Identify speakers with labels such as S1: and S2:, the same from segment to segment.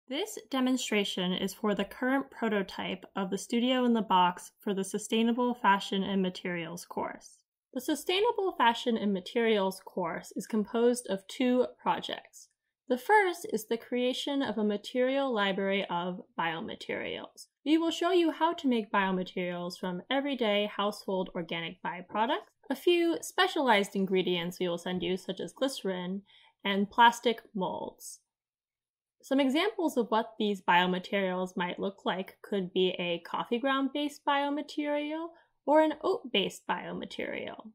S1: This demonstration is for the current prototype of the Studio in the Box for the Sustainable Fashion and Materials course. The Sustainable Fashion and Materials course is composed of two projects. The first is the creation of a material library of biomaterials. We will show you how to make biomaterials from everyday household organic byproducts, a few specialized ingredients we will send you such as glycerin, and plastic molds. Some examples of what these biomaterials might look like could be a coffee ground-based biomaterial or an oat-based biomaterial.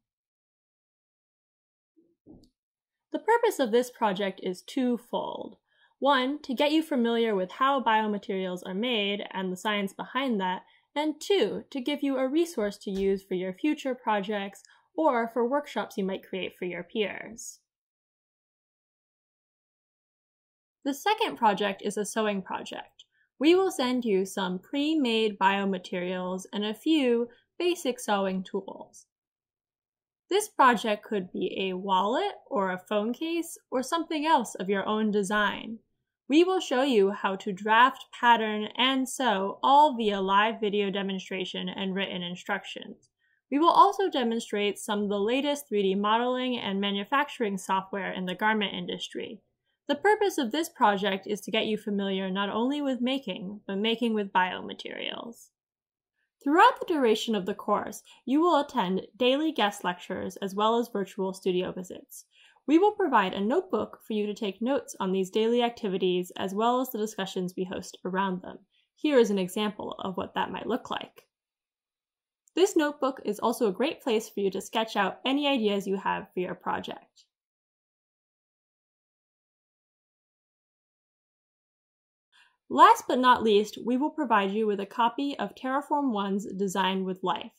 S1: The purpose of this project is twofold. One, to get you familiar with how biomaterials are made and the science behind that, and two, to give you a resource to use for your future projects or for workshops you might create for your peers. The second project is a sewing project. We will send you some pre-made biomaterials and a few basic sewing tools. This project could be a wallet or a phone case or something else of your own design. We will show you how to draft, pattern, and sew all via live video demonstration and written instructions. We will also demonstrate some of the latest 3D modeling and manufacturing software in the garment industry. The purpose of this project is to get you familiar not only with making, but making with biomaterials. Throughout the duration of the course, you will attend daily guest lectures as well as virtual studio visits. We will provide a notebook for you to take notes on these daily activities as well as the discussions we host around them. Here is an example of what that might look like. This notebook is also a great place for you to sketch out any ideas you have for your project. Last but not least, we will provide you with a copy of Terraform One's Design with Life.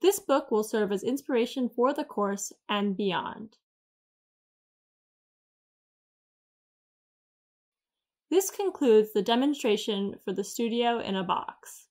S1: This book will serve as inspiration for the course and beyond. This concludes the demonstration for the Studio in a Box.